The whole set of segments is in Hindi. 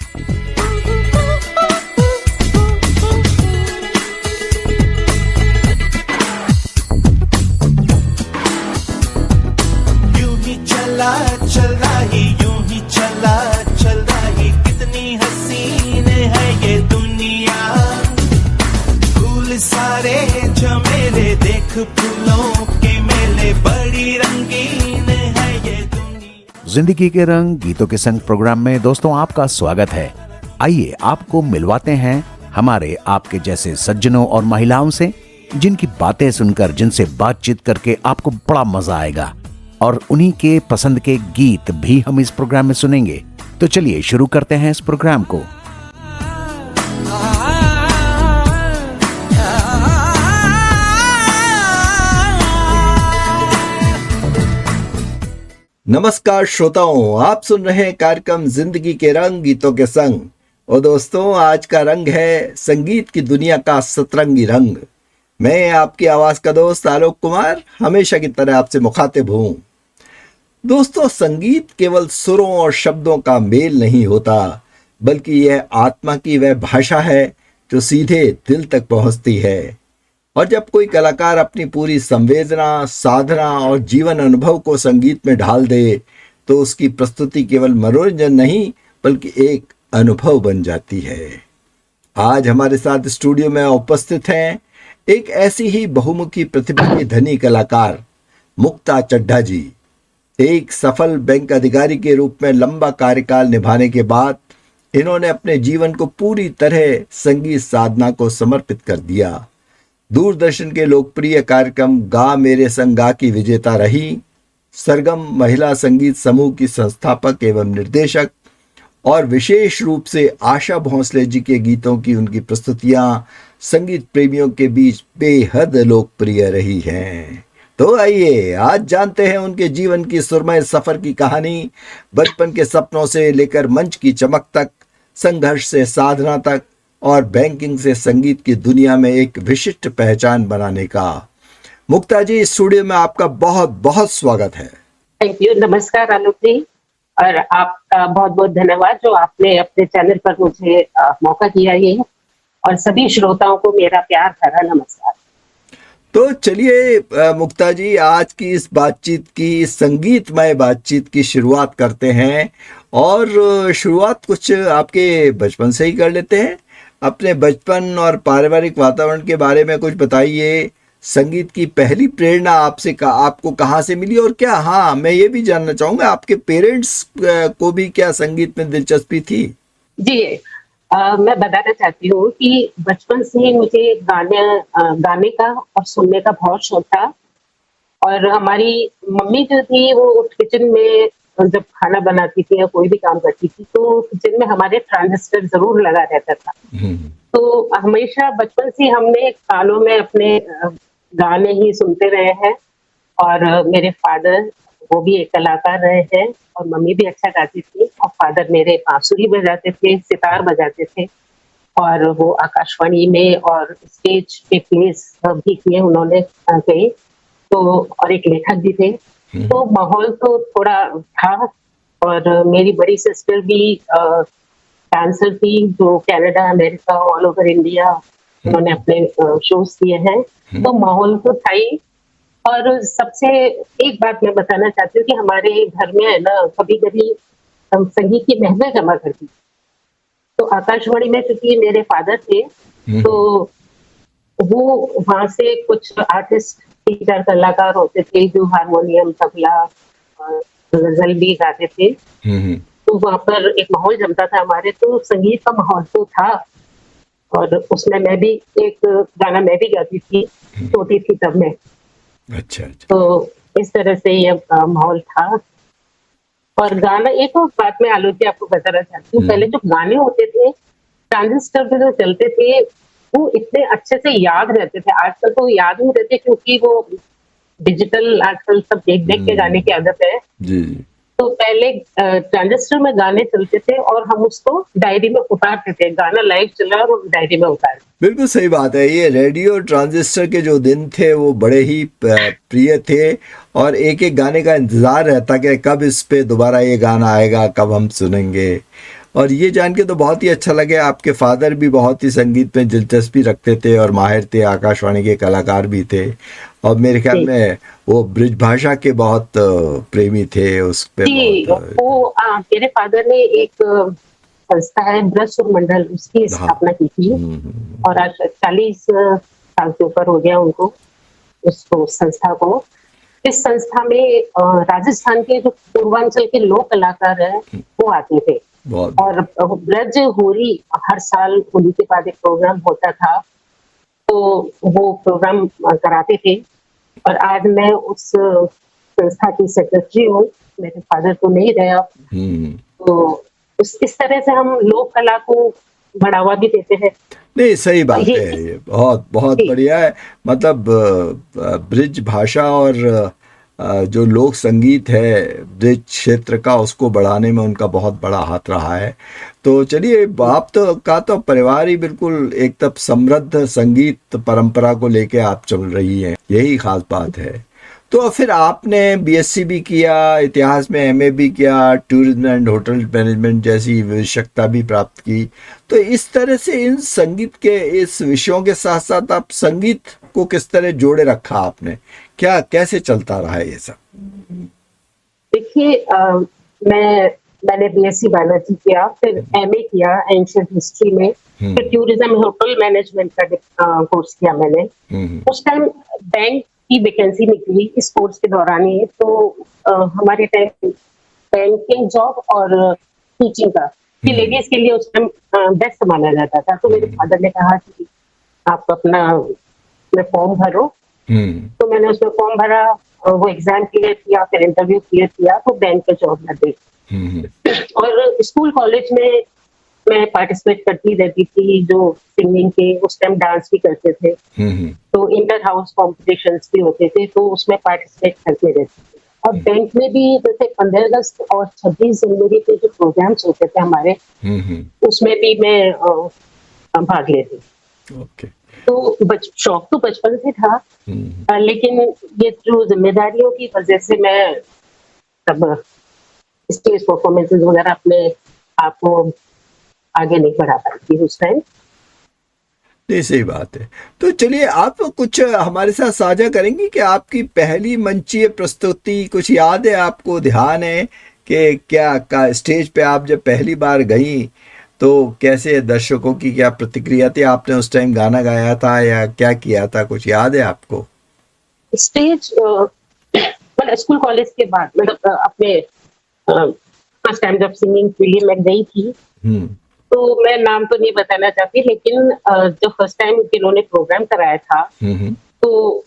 यूं ही चला चल रही, यूं ही चला चल रही, कितनी हसीन है ये दुनिया। फूल सारे झमेले, देख फूलों के मेले, बड़ी रंगीन है ये दुनिया। जिंदगी के रंग गीतों के संग प्रोग्राम में दोस्तों आपका स्वागत है। आइए आपको मिलवाते हैं हमारे आपके जैसे सज्जनों और महिलाओं से, जिनकी बातें सुनकर, जिनसे बातचीत करके आपको बड़ा मजा आएगा और उन्हीं के पसंद के गीत भी हम इस प्रोग्राम में सुनेंगे। तो चलिए शुरू करते हैं इस प्रोग्राम को। नमस्कार श्रोताओं, आप सुन रहे हैं कार्यक्रम जिंदगी के रंग गीतों के संग। और दोस्तों, आज का रंग है संगीत की दुनिया का सतरंगी रंग। मैं आपकी आवाज का दोस्त आलोक कुमार हमेशा की तरह आपसे मुखातिब हूं। दोस्तों, संगीत केवल सुरों और शब्दों का मेल नहीं होता, बल्कि यह आत्मा की वह भाषा है जो सीधे दिल तक पहुंचती है। और जब कोई कलाकार अपनी पूरी संवेदना, साधना और जीवन अनुभव को संगीत में ढाल दे, तो उसकी प्रस्तुति केवल मनोरंजन नहीं बल्कि एक अनुभव बन जाती है। आज हमारे साथ स्टूडियो में उपस्थित हैं एक ऐसी ही बहुमुखी प्रतिभा की धनी कलाकार मुक्ता चड्ढा जी। एक सफल बैंक अधिकारी के रूप में लंबा कार्यकाल निभाने के बाद इन्होंने अपने जीवन को पूरी तरह संगीत साधना को समर्पित कर दिया। दूरदर्शन के लोकप्रिय कार्यक्रम गा मेरे संग गा की विजेता रही, सरगम महिला संगीत समूह की संस्थापक एवं निर्देशक, और विशेष रूप से आशा भोंसले जी के गीतों की उनकी प्रस्तुतियां संगीत प्रेमियों के बीच बेहद लोकप्रिय रही हैं। तो आइए आज जानते हैं उनके जीवन की सुरमय सफर की कहानी, बचपन के सपनों से लेकर मंच की चमक तक, संघर्ष से साधना तक और बैंकिंग से संगीत की दुनिया में एक विशिष्ट पहचान बनाने का। मुक्ता जी, स्टूडियो में आपका बहुत बहुत स्वागत है। Thank you. नमस्कार आलोक जी, और आपका बहुत बहुत धन्यवाद जो आपने अपने चैनल पर मुझे मौका दिया ये, और सभी श्रोताओं को मेरा प्यार भरा नमस्कार। तो चलिए मुक्ता जी, आज की इस बातचीत की, संगीतमय बातचीत की शुरुआत करते हैं। और शुरुआत कुछ आपके बचपन से ही कर लेते हैं। अपने बचपन और पारिवारिक वातावरण के बारे में कुछ बताइए। संगीत की पहली प्रेरणा आपको कहाँ से मिली, और क्या, हाँ, मैं ये भी जानना चाहूंगा आपके पेरेंट्स को भी क्या संगीत में दिलचस्पी थी? जी, मैं बताना चाहती हूँ कि बचपन से ही मुझे गाने का और सुनने का बहुत शौक था। और हमारी मम्मी जो थी वो किचन में जब खाना बनाती थी या कोई भी काम करती थी, तो किचन में हमारे ट्रांजिस्टर जरूर लगा रहता था। तो हमेशा बचपन से हमने कानों में अपने गाने ही सुनते रहे हैं। और मेरे फादर वो भी एक कलाकार रहे हैं, और मम्मी भी अच्छा गाती थी। और फादर मेरे बांसुरी बजाते थे, सितार बजाते थे, और वो आकाशवाणी में और स्टेज पे प्लेस भी किए उन्होंने कई, तो और एक लेखक भी थे। तो माहौल तो थोड़ा था। और मेरी बड़ी सिस्टर भी डांसर थी, जो Canada, America, all over India उन्होंने अपने शोज किए हैं। तो माहौल तो था ही। और सबसे एक बात मैं बताना चाहती हूँ कि हमारे घर में है ना, कभी कभी संगीत की महफिल जमा करती, तो आकाशवाणी में चूंकि मेरे फादर थे, तो वो वहां से कुछ आर्टिस्ट, 3-4 कलाकार होते थे जो हारमोनियम, तबला, गजल भी गाते थे। तो वहां पर एक माहौल जमता था हमारे, तो संगीत का माहौल तो था। और उसमें मैं भी एक गाना मैं भी गाती थी, छोटी थी तब मैं। अच्छा। तो इस तरह से ये माहौल था। और गाना, एक और बात मैं आलोक जी आपको बताना चाहती हूँ, पहले जो गाने होते थे ट्रांजिस्टर पे जो चलते थे, वो इतने अच्छे से याद रहते थे। आजकल तो याद नहीं रहते, क्योंकि वो डिजिटल आजकल सब देख देख के गाने की आदत है जी। तो पहले ट्रांजिस्टर में गाने चलते थे और हम उसको डायरी में उतारते थे। गाना लाइव चला और डायरी में उतार। बिल्कुल सही बात है। ये रेडियो ट्रांजिस्टर के जो दिन थे वो बड़े ही प्रिय थे, और एक एक गाने का इंतजार रहता कि कब इस पे दोबारा ये गाना आएगा, कब हम सुनेंगे। और ये जान के तो बहुत ही अच्छा लगे, आपके फादर भी बहुत ही संगीत में दिलचस्पी रखते थे और माहिर थे, आकाशवाणी के कलाकार भी थे, और मेरे ख्याल जी में वो ब्रिज भाषा के बहुत प्रेमी थे, उस पे जी, बहुत वो मेरे फादर ने एक संस्था है ब्रज सुर मंडल, उसकी हाँ। स्थापना की थी। और आज 40 साल से ऊपर हो गया उनको, उसको संस्था को। इस संस्था में राजस्थान के जो पूर्वांचल के लोक कलाकार हैं वो आते थे। बहुत और ब्रज होली, हर साल होली के बाद एक प्रोग्राम होता था, तो वो प्रोग्राम कराते थे। और आज मैं उस संस्था की सेक्रेटरी हूँ, मेरे फादर तो नहीं रहे अब। तो इस तरह से हम लोक कला को बढ़ावा भी देते हैं। नहीं, सही बात ये है, ये बहुत बहुत जी बढ़िया है। मतलब ब्रिज भाषा और जो लोक संगीत है ब्रिज क्षेत्र का, उसको बढ़ाने में उनका बहुत बड़ा हाथ रहा है। तो चलिए, आप तो का तो परिवार ही बिल्कुल एक तब समृद्ध संगीत परंपरा को लेके आप चल रही हैं, यही खास बात है। तो फिर आपने बीएससी भी किया, इतिहास में एमए भी किया, टूरिज्म एंड होटल मैनेजमेंट जैसी विशेषज्ञता भी प्राप्त की। तो इस तरह से इन संगीत के इस विषयों के साथ साथ आप संगीत को किस तरह जोड़े रखा आपने, क्या कैसे चलता रहा है ये सब? देखिए, मैंने बीएससी बायोलॉजी किया, फिर एमए किया एंशिएंट हिस्ट्री में, फिर टूरिज्म होटल मैनेजमेंट का कोर्स किया मैंने। उस टाइम बैंक की वैकेंसी निकली इस कोर्स के दौरान ही, तो हमारे टाइम बैंकिंग जॉब और टीचिंग का कि लेडीज के लिए उस टाइम बेस्ट माना जाता था। तो मेरे फादर ने कहा कि आप अपना फॉर्म भरो। तो मैंने उसमें फॉर्म भरा, वो एग्जाम क्लियर किया, फिर इंटरव्यू क्लियर किया, तो बैंक का जॉब लग गई। और स्कूल कॉलेज में मैं पार्टिसिपेट करती रहती थी, जो सिंगिंग के, उस टाइम डांस भी करते थे, तो इंटर हाउस कॉम्पिटिशन्स भी होते थे, तो उसमें पार्टिसिपेट करते रहते थे। और बैंक में भी जैसे 15 अगस्त और 26 जनवरी के जो प्रोग्राम्स होते थे हमारे, उसमें भी मैं भाग लेती। ओके। तो शौक तो बचपन से था, लेकिन ये जो जिम्मेदारियों की वजह से मैं तब स्टेज परफॉर्मेंसेस वगैरह अपने आप को आगे नहीं बढ़ा पाती उस टाइम। नहीं, सही बात है। तो चलिए, आप कुछ हमारे साथ साझा करेंगी कि आपकी पहली मंचीय प्रस्तुति कुछ याद है आपको, ध्यान है कि क्या का स्टेज पे आप जब पहली बार गई तो कैसे दर्शकों की क्या प्रतिक्रिया थी, आपने उस टाइम गाना गाया था या क्या किया था, कुछ याद है आपको? स्टेज मतलब स्कूल कॉलेज के बाद, मतलब अपने फर्स्ट टाइम जब सिंगिंग के लिए मैं गई थी, तो मैं नाम तो नहीं बताना चाहती, लेकिन जो फर्स्ट टाइम जिन्होंने प्रोग्राम कराया था, तो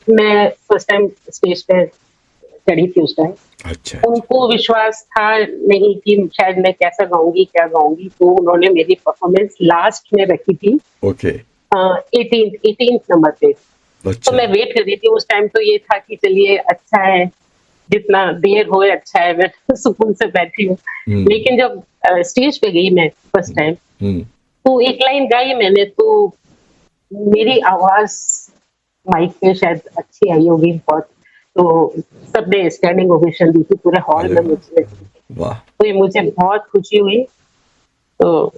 मैं फर्स्ट टाइम स्टेज पे चढ़ी थी उस टाइम। अच्छा। उनको विश्वास था नहीं कि शायद मैं कैसा गाऊंगी, क्या गाऊंगी, तो उन्होंने मेरी परफॉर्मेंस लास्ट में रखी थी। ओके। 18 नंबर पे। अच्छा। तो मैं वेट कर रही थी उस टाइम, तो ये था कि चलिए अच्छा है, जितना देर हो अच्छा है, मैं तो सुकून से बैठी हूँ। लेकिन जब स्टेज पे गई मैं फर्स्ट टाइम, तो एक लाइन गाई मैंने, तो मेरी आवाज माइक पे शायद अच्छी आई होगी बहुत, तो सबने स्टैंडिंग ओवेशन दी थी पूरे हॉल में मुझे। वाह। तो ये मुझे बहुत खुशी हुई। तो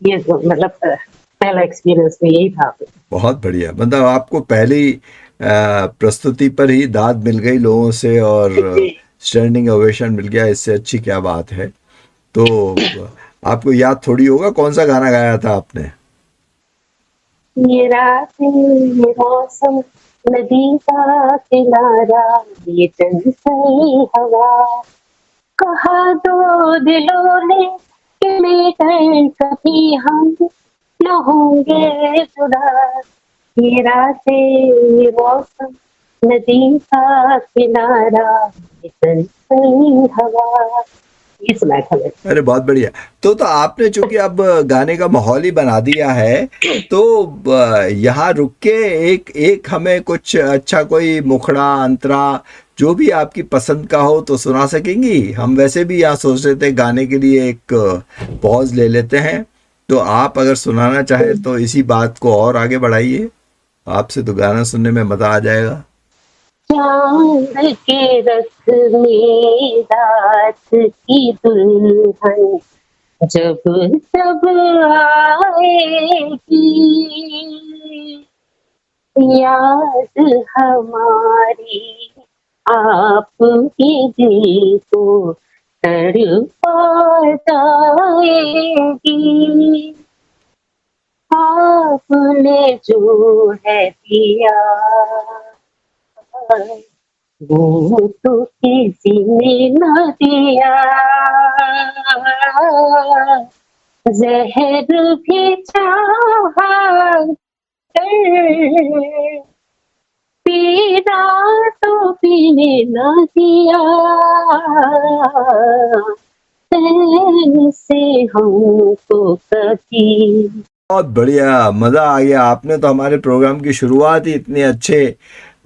ये मतलब पहला एक्सपीरियंस में यही था। बहुत बढ़िया, मतलब आपको पहली प्रस्तुति पर ही दाद मिल गई लोगों से और स्टैंडिंग ओवेशन मिल गया, इससे अच्छी क्या बात है। तो आपको याद थोड़ी होगा कौन सा गाना गाया था आपने? ये रात ये मौसम, नदी का किनारा, ये चंचल हवा, कहा दो दिलों ने कि मिलकर कभी हम न होंगे जुदा। ये रात ये मौसम, नदी का किनारा, ये चंचल हवा, ये सुनाया था मैंने। अरे बहुत बढ़िया। तो आपने चूंकि अब गाने का माहौल ही बना दिया है, तो यहाँ रुक के एक हमें कुछ अच्छा कोई मुखड़ा अंतरा जो भी आपकी पसंद का हो तो सुना सकेंगी? हम वैसे भी यहाँ सोच रहे थे गाने के लिए एक पॉज ले लेते हैं, तो आप अगर सुनाना चाहे तो इसी बात को और आगे बढ़ाइए, आपसे तो गाना सुनने में मजा आ जाएगा। चांद के रथ में रात की दुल्हन, जब जब आएगी याद हमारी, आपके दिल को तड़पा जाएगी। आपने जो है दिया वो तो किसी ने न दिया। ज़हर भी चाहा कर पीना तो पीने न दिया। चैन से हमको कभी। बहुत बढ़िया, मजा आ गया। आपने तो हमारे प्रोग्राम की शुरुआत ही इतने अच्छे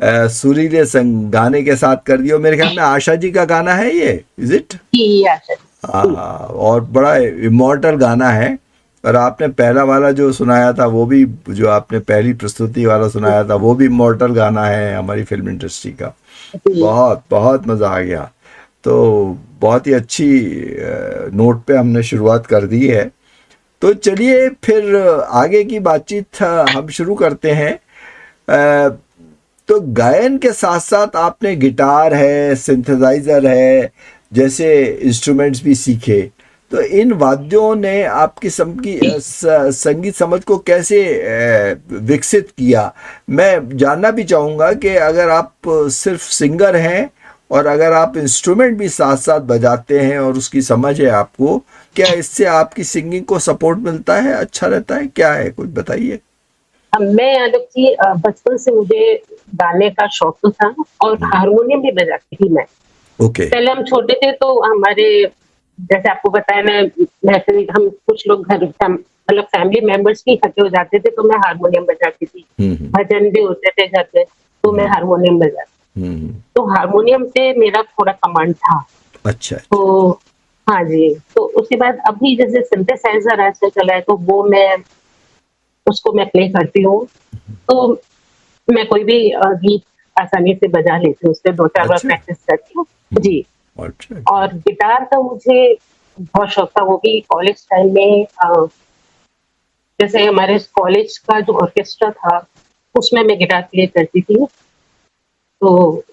सुरीले गाने के साथ कर दी। और मेरे ख्याल में आशा जी का गाना है ये, इज इट? हाँ, और बड़ा इमॉर्टल गाना है। और आपने पहला वाला जो सुनाया था वो भी, जो आपने पहली प्रस्तुति वाला सुनाया था वो भी इमॉर्टल गाना है हमारी फिल्म इंडस्ट्री का। बहुत बहुत मजा आ गया। तो बहुत ही अच्छी नोट पे हमने शुरुआत कर दी है। तो चलिए फिर आगे की बातचीत हम शुरू करते हैं। तो गायन के साथ साथ आपने गिटार है, सिंथेसाइजर है जैसे इंस्ट्रूमेंट्स भी सीखे। तो इन वाद्यों ने आपकी संगीत समझ को कैसे विकसित किया? मैं जानना भी चाहूँगा कि अगर आप सिर्फ सिंगर हैं और अगर आप इंस्ट्रूमेंट भी साथ साथ बजाते हैं और उसकी समझ है आपको, क्या इससे आपकी सिंगिंग को सपोर्ट मिलता है, अच्छा रहता है, क्या है, कुछ बताइए। मैं आलोक जी, बचपन से मुझे गाने का शौक तो था और हारमोनियम भी बजाती थी मैं। ओके। पहले हम छोटे थे तो हमारे, जैसे आपको बताया, मैं फिर हम कुछ लोग घर मतलब फैमिली मेंबर्स भी इकट्ठे हो जाते थे तो मैं हारमोनियम बजाती थी। भजन भी होते थे घर पे तो मैं हारमोनियम बजाती। तो हारमोनियम से मेरा थोड़ा कमांड था। अच्छा। तो हाँ जी, तो उसके बाद अभी जैसे सिंथेसाइजर आजकल चला है तो वो उसको मैं प्ले करती हूँ। तो मैं कोई भी गीत आसानी से बजा लेती हूँ, उससे 2-4 बार प्रैक्टिस करती हूँ जी। और गिटार का मुझे बहुत शौक था, वो भी कॉलेज टाइम में। जैसे हमारे कॉलेज का जो ऑर्केस्ट्रा था उसमें मैं गिटार प्ले करती थी। तो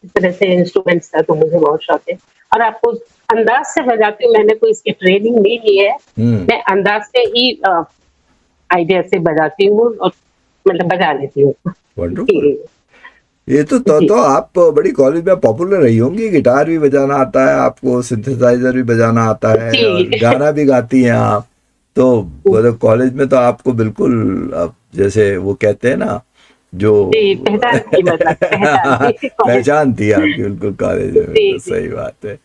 इस तरह से इंस्ट्रूमेंट्स का तो मुझे बहुत शौक है। और आपको अंदाज से बजाती हूँ, मैंने कोई इसकी ट्रेनिंग नहीं ली है। मैं अंदाज से ही आइडिया से बजाती हूँ और मतलब बजा लेती हूँ। ये तो आप बड़ी कॉलेज में पॉपुलर रही होंगी। गिटार भी बजाना आता है आपको, सिंथेसाइजर भी बजाना आता है और गाना भी गाती हैं आप। तो मतलब कॉलेज में तो आपको बिल्कुल, जैसे वो कहते हैं ना, जो पहचान थी आपकी बिल्कुल कॉलेज में। तो सही बात है।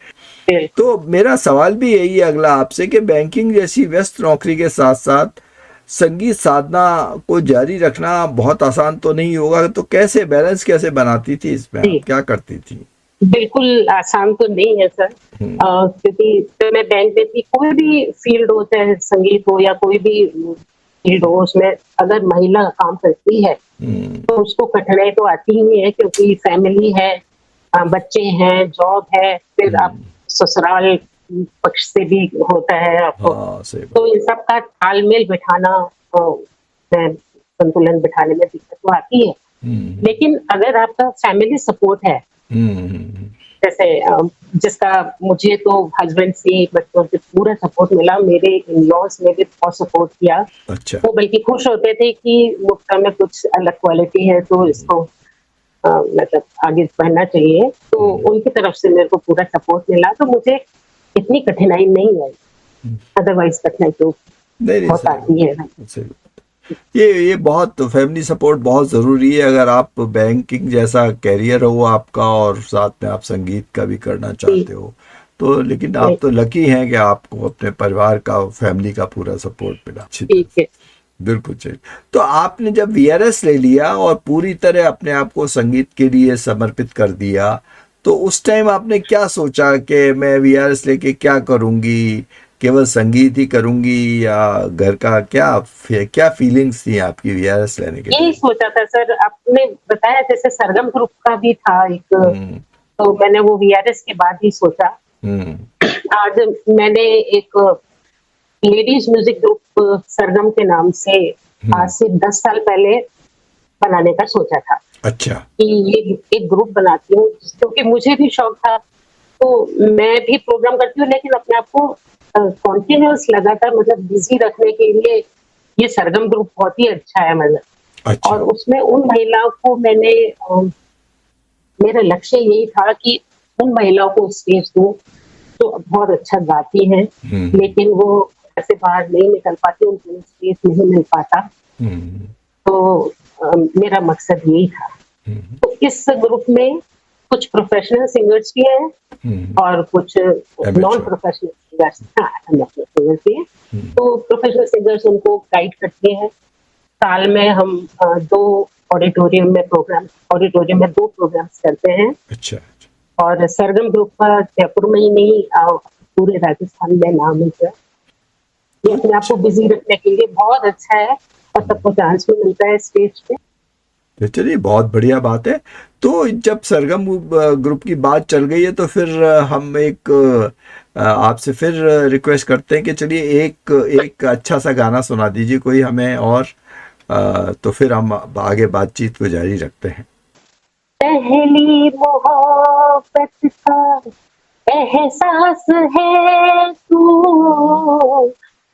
तो मेरा सवाल भी यही है अगला आपसे कि बैंकिंग जैसी व्यस्त नौकरी के साथ साथ संगीत साधना को जारी रखना बहुत आसान तो नहीं होगा। तो कैसे बैलेंस कैसे बनाती थी इसमें, आप क्या करती थी? बिल्कुल आसान तो नहीं है सर, क्योंकि तो मैं बैंक में थी। कोई भी फील्ड हो, चाहे संगीत हो या कोई भी फील्ड हो, उसमें अगर महिला काम करती है तो उसको कठिनाई तो आती ही है, क्योंकि फैमिली है, बच्चे हैं, जॉब है, फिर आप ससुराल पक्ष से भी होता है आपको। तो इन सब का तालमेल बिठाना, संतुलन बिठाने में दिक्कत तो आती है। लेकिन अगर आपका फैमिली सपोर्ट है, जैसे जिसका मुझे तो हस्बैंड से, बच्चों से पूरा सपोर्ट मिला। मेरे इन-लॉज ने भी बहुत सपोर्ट किया। अच्छा। वो बल्कि खुश होते थे कि मुक्ता में कुछ अलग क्वालिटी है तो इसको मतलब आगे बढ़ना चाहिए। तो उनकी तरफ से मेरे को पूरा सपोर्ट मिला, तो मुझे इतनी कठिनाई नहीं आई। अदरवाइज कठिनाई तो बहुत आती है। ये बहुत फैमिली सपोर्ट बहुत ज़रूरी है अगर आप बैंकिंग जैसा कैरियर हो आपका और साथ में आप संगीत का भी करना चाहते हो तो। लेकिन आप तो लकी हैं कि आपको अपने परिवार का, फैमिली का पूरा सपोर्ट मिला। ठीक है, बिल्कुल चाहिए। तो आपने जब वीआरएस ले लिया और पूरी तरह अपने आप को संगीत के लिए समर्पित कर दिया, तो उस टाइम आपने क्या सोचा कि मैं वीआरएस लेके क्या करूँगी, केवल संगीत ही करूंगी या घर का, क्या फीलिंग्स थी आपकी वीआरएस लेने के? यही सोचा था सर, आपने बताया जैसे सरगम ग्रुप का भी था एक, तो मैंने वो वीआरएस के बाद ही सोचा। आज मैंने एक लेडीज म्यूजिक ग्रुप सरगम के नाम से आज से 10 साल पहले बनाने का सोचा था अच्छा। कि ये एक ग्रुप बनाती हूँ, क्योंकि मुझे भी शौक था। तो मैं भी प्रोग्राम करती हूँ, लेकिन अपने आप को कॉन्टिन्यूअस लगातार मतलब बिजी रखने के लिए ये सरगम ग्रुप बहुत ही अच्छा है मतलब। अच्छा। और उसमें उन महिलाओं को मैंने मेरा लक्ष्य यही था कि उन महिलाओं को स्टेज दूं जो बहुत अच्छा गाती हैं, लेकिन वो ऐसे बाहर नहीं निकल पाती, उनको स्टेज नहीं मिल पाता। तो मेरा मकसद यही था। तो इस ग्रुप में कुछ प्रोफेशनल सिंगर्स भी हैं और कुछ नॉन प्रोफेशनल सिंगर्स भी हैं। तो प्रोफेशनल सिंगर्स उनको गाइड करते हैं। साल में हम 2 ऑडिटोरियम में 2 प्रोग्राम्स करते हैं। अच्छा। और सरगम ग्रुप का जयपुर में ही नहीं पूरे राजस्थान में नाम है। ये अपने आप को बिजी रखने के लिए बहुत अच्छा है और सबको चांस भी मिलता है स्टेज पे। तो चलिए, बहुत बढ़िया बात है। तो जब सरगम ग्रुप की बात चल गई है तो फिर हम एक आपसे फिर रिक्वेस्ट करते हैं कि चलिए एक अच्छा सा गाना सुना दीजिए कोई हमें, और तो फिर हम आगे बातचीत को जारी रखते हैं। पहली मोहब्बत का एहसास है तू,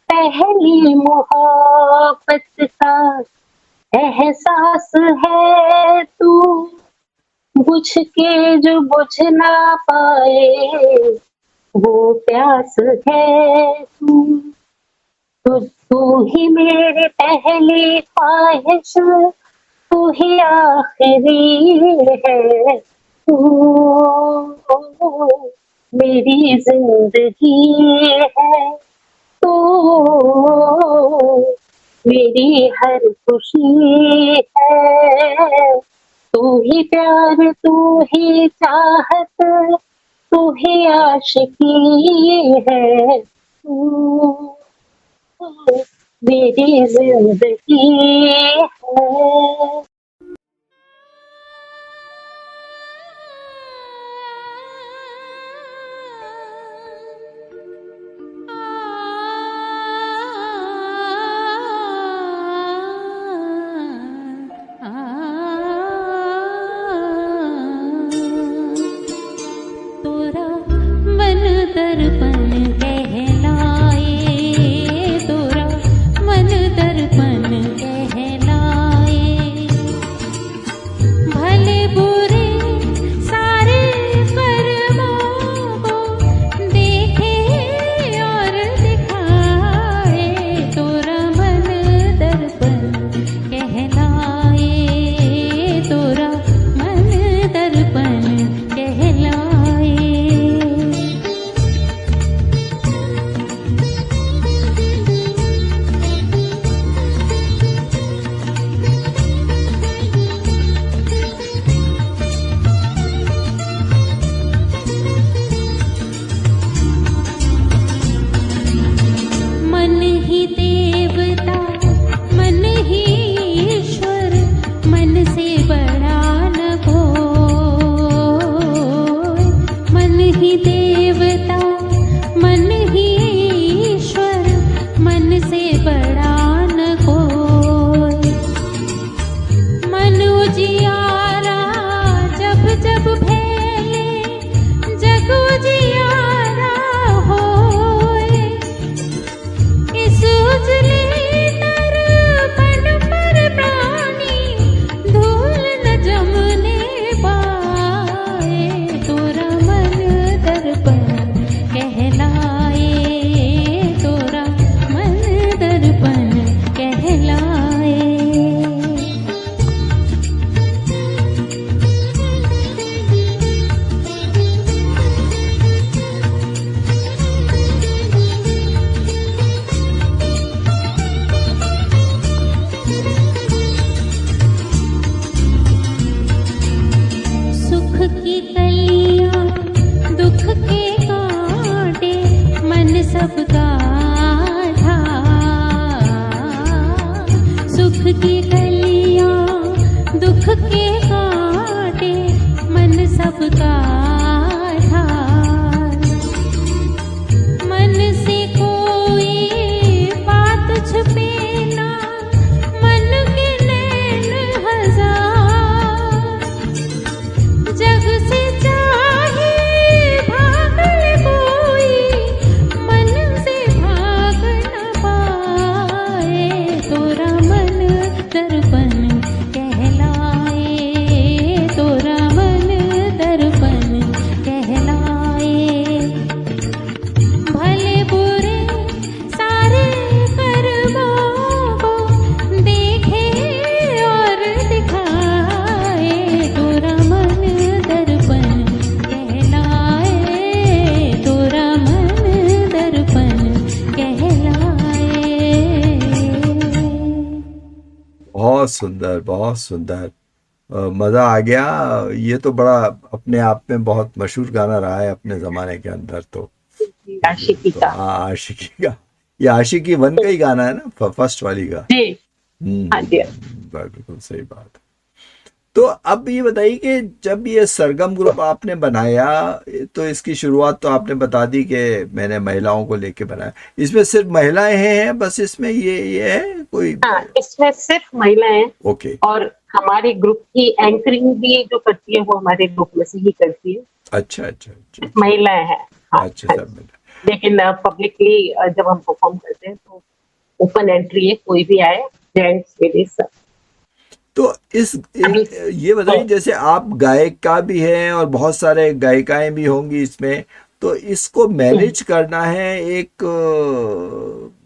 पहली मोहब्बत का एहसास है तू, बुझ के जो बुझ ना पाए वो प्यास है तू ही मेरी पहली ख्वाहिश, तू ही आखिरी है, तू मेरी जिंदगी है, तू मेरी हर खुशी है, तू ही प्यार, तू ही चाहत, तू ही आशिकी है, तू मेरी जिंदगी है। इस उजले बहुत सुंदर, बहुत सुंदर। मजा आ गया। ये तो बड़ा अपने आप में बहुत मशहूर गाना रहा है अपने जमाने के अंदर। तो आशिकी तो का। हाँ, आशिकी का। ये आशिकी वन का ही गाना है ना, फर्स्ट वाली का। जी। हाँ जी। बिल्कुल सही बात है। तो अब ये बताइए कि जब ये सरगम ग्रुप आपने बनाया, तो इसकी शुरुआत तो आपने बता दी कि मैंने महिलाओं को लेके बनाया। इसमें सिर्फ महिलाएं हैं बस, इसमें ये है कोई? हाँ, इसमें सिर्फ महिलाएं। ओके। और हमारे ग्रुप की एंकरिंग भी जो करती है वो हमारे ग्रुप में से ही करती है। अच्छा अच्छा अच्छा अच्छा। महिलाएं हैं। हाँ, अच्छा हाँ। सब मिला। लेकिन पब्लिकली जब हम परफॉर्म करते हैं तो ओपन एंट्री है, कोई भी आए, जेंट्स लेडीज सब। तो ये बताइए, जैसे आप गायिका भी हैं और बहुत सारे गायिकाएं भी होंगी इसमें, तो इसको मैनेज करना है एक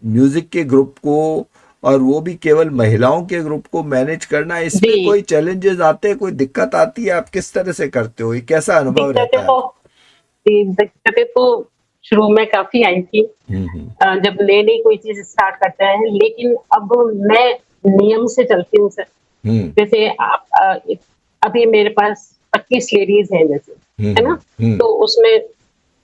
म्यूजिक के ग्रुप को, और वो भी केवल महिलाओं के ग्रुप को मैनेज करना, इसमें जी। कोई चैलेंजेस आते हैं, कोई दिक्कत आती है? आप किस तरह से करते हो? ये कैसा अनुभव रहता है? दिक्कतें तो शुरू में काफी आई थी, हम्म जब नई नई कोई चीज स्टार्ट करते हैं। लेकिन अब मैं नियम से चलती हूँ सर। हम्म जैसे आप अभी मेरे पास 25 लेडीज हैं जैसे, है ना? हम्म। तो उसमें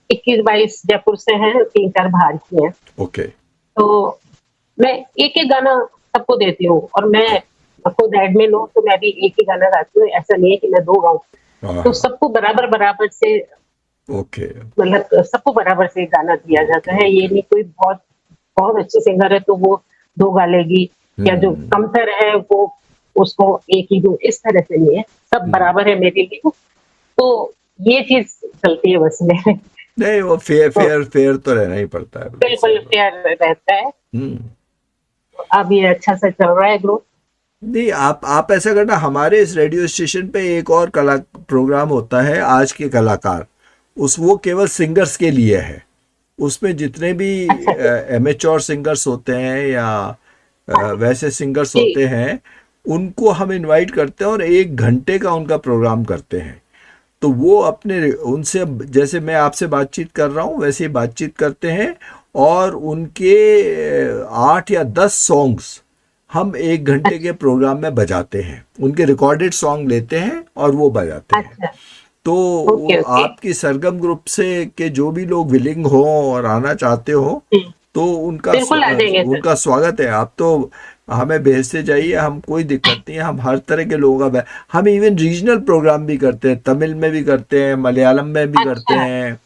21-22 जयपुर से हैं, 3-4 बाहर की हैं। ओके। तो मैं एक एक गाना सबको देती हूँ, और मैं खुद एडमिन हूँ तो मैं भी एक ही गाना गाती हूँ। ऐसा नहीं है कि मैं 2 गाऊँ। तो सबको बराबर बराबर से, ओके। मतलब सबको बराबर से गाना दिया जाता है। ये नहीं कोई बहुत बहुत अच्छी सिंगर है तो वो 2 गा लेगी, या जो कमतर है वो उसको एक ही दूं, इस तरह से नहीं है। सब बराबर है मेरे लिए। तो ये चीज चलती है बस में। नहीं, वो फेयर तो फेयर फेयर तो रहना ही पड़ता है, बिल्कुल सही बिल्कुल बात। फेयर रहता है। हम्म। अब ये अच्छा से चल रहा है ग्रुप। नहीं, आप ऐसा करना, हमारे इस रेडियो स्टेशन पे एक और कला प्रोग्राम होता है, आज के कलाकार। वो केवल सिंगर्स के लिए है। उसमें जितने भी एमेच्योर सिंगर्स होते हैं या वैसे सिंगर्स जी। होते हैं, उनको हम इनवाइट करते हैं और 1 घंटे का उनका प्रोग्राम करते हैं। तो वो अपने उनसे, जैसे मैं आपसे बातचीत कर रहा हूँ वैसे ही बातचीत करते हैं, और उनके 8 या 10 सॉन्ग्स हम 1 घंटे के प्रोग्राम में बजाते हैं। उनके रिकॉर्डेड सॉन्ग लेते हैं और वो बजाते हैं। अच्छा। तो ओके ओके। आपकी सरगम ग्रुप से के जो भी लोग विलिंग हो और आना चाहते हो, तो बिल्कुल आ जाएंगे सर। उनका स्वागत है। आप तो हमें भेजते जाइए, हम कोई दिक्कत नहीं है। हम हर तरह के लोगों का, हम इवन रीजनल प्रोग्राम भी करते हैं, तमिल में भी करते हैं, मलयालम में भी करते अच्छा। हैं,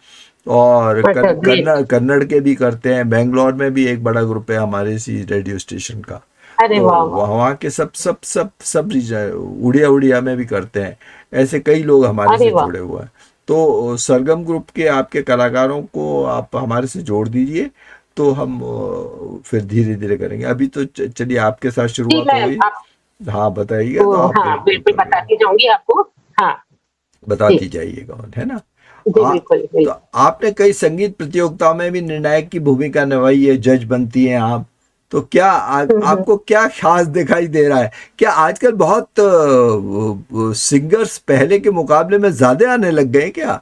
और अच्छा, ग्रेट। कन्नड़ के भी करते हैं। बेंगलोर में भी एक बड़ा ग्रुप है हमारे इसी रेडियो स्टेशन का। अरे तो वाह वाह। वहाँ के सब रीजन, उड़िया उड़िया में भी करते हैं। ऐसे कई लोग हमारे अरे से वाह। जुड़े हुए हैं। तो सरगम ग्रुप के आपके कलाकारों को आप हमारे से जोड़ दीजिए, तो हम फिर धीरे धीरे करेंगे। अभी तो चलिए आपके साथ जी, शुरुआत हो मैं गई। आप हाँ बताइएगा, तो आप हाँ बिल्कुल बिल्कुल बताती जाऊंगी आपको। हाँ जी। बताती जाइएगा, है ना? जी आ, बिल्कुल तो बिल्कुल। आपने कई संगीत प्रतियोगिताओं में भी निर्णायक की भूमिका निभाई है, जज बनती हैं आप। तो क्या हम्म। आपको क्या खास दिखाई दे रहा है? क्या आजकल बहुत सिंगर्स पहले के मुकाबले में ज्यादा आने लग गए हैं क्या?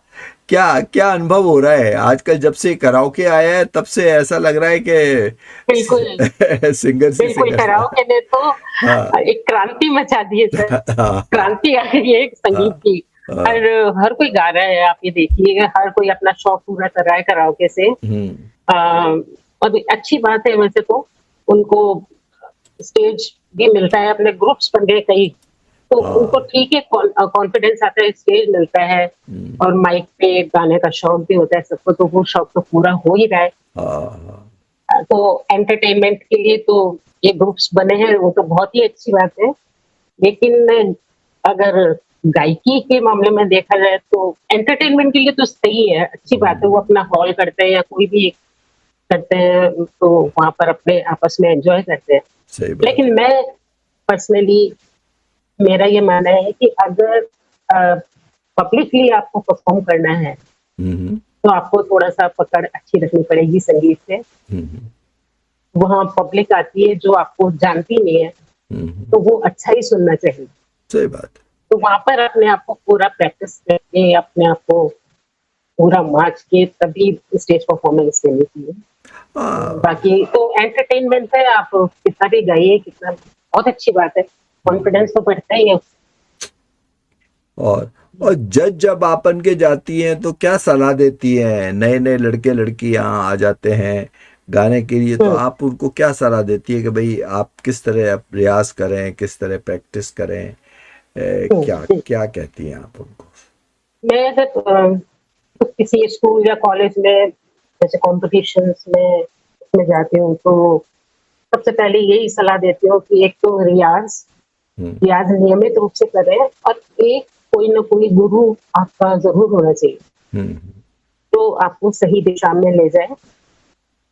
क्या क्या अनुभव हो रहा है आजकल, जब से कराओके आया है तब से ऐसा लग रहा है बिल्कुल कि सिंगर्स ही बिल्कुल। सिंगर्स। कराओके ने तो हाँ एक क्रांति मचा दी है सर। हाँ क्रांति आ गई है एक हाँ संगीत की। हाँ। हर हर कोई गा रहा है, आप ये देखिएगा, हर कोई अपना शौक पूरा कर रहा है कराओके से। हम्म और अच्छी बात है वैसे तो। उनको स्टेज भी मिलता है, अपने ग्रुप्स बन गए कई, तो उनको हाँ। ठीक है, कॉन्फिडेंस आता है, स्टेज मिलता है, और माइक पे गाने का शौक भी होता है सबको, तो वो शौक तो पूरा हो ही रहा है। हाँ। तो एंटरटेनमेंट के लिए तो ये ग्रुप्स बने हैं, वो तो बहुत ही अच्छी बात है। लेकिन अगर गायकी के मामले में देखा जाए तो एंटरटेनमेंट के लिए तो सही है, अच्छी बात है। वो अपना हॉल करते हैं या कोई भी करते हैं तो वहां पर अपने आपस में एंजॉय करते हैं। सही बात लेकिन है। मैं पर्सनली, मेरा ये मानना है कि अगर पब्लिकली आपको परफॉर्म करना है हम्म तो आपको थोड़ा सा पकड़ अच्छी रखनी पड़ेगी संगीत से। हम्म वहाँ पब्लिक आती है जो आपको जानती नहीं है, तो वो अच्छा ही सुनना चाहिए। सही बात है। तो वहां पर अपने आप को पूरा प्रैक्टिस करके, अपने आप को पूरा मार्च के तभी स्टेज परफॉर्मेंस देनी चाहिए। हाँ बाकी तो एंटरटेनमेंट है, आप कितना भी गाइए, कितना बहुत अच्छी बात है। कॉन्फिडेंस तो बढ़ता ही है। और जज जब आपन के जाती हैं तो क्या सलाह देती हैं? नए नए लड़के लड़की यहाँ आ जाते हैं गाने के लिए, तो आप उनको क्या सलाह देती है कि भाई आप किस तरह आप रियाज करें, किस तरह प्रैक्टिस करें? क्या क्या कहती हैं आप उनको? मैं जब किसी स्कूल या कॉलेज में जैसे कॉम्पिटिशन्स में उसमें जाती हूँ तो सबसे पहले यही सलाह देती हूँ कि एक तो रियाज नियमित रूप से करें, और एक कोई ना कोई गुरु आपका जरूर होना चाहिए जो आपको सही दिशा में ले जाए,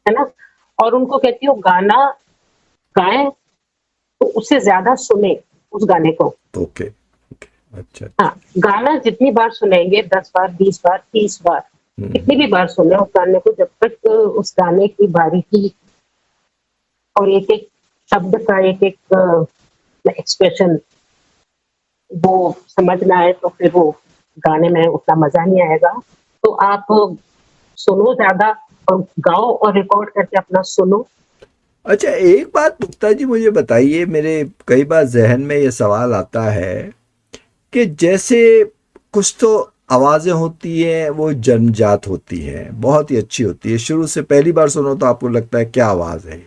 है ना। और उनको कहती हूँ गाना गाएं तो उससे ज्यादा सुने उस गाने को। ओके, अच्छा। हाँ, गाना जितनी बार सुनेंगे, 10 बार, 20 बार, 30 बार, कितनी भी बार सुने उस गाने को, जब तक उस गाने की बारीकी और एक एक शब्द का एक एक एक्सप्रेशन वो समझ ना आए तो फिर वो गाने में उतना मजा नहीं आएगा। तो आप सुनो ज्यादा और गाओ और रिकॉर्ड करके अपना सुनो। अच्छा, एक बात मुक्ता जी मुझे बताइए, मेरे कई बार जहन में ये सवाल आता है कि जैसे कुछ तो आवाज़ें होती हैं वो जन्मजात होती हैं, बहुत ही अच्छी होती है, शुरू से पहली बार सुनो तो आपको लगता है क्या आवाज़ है,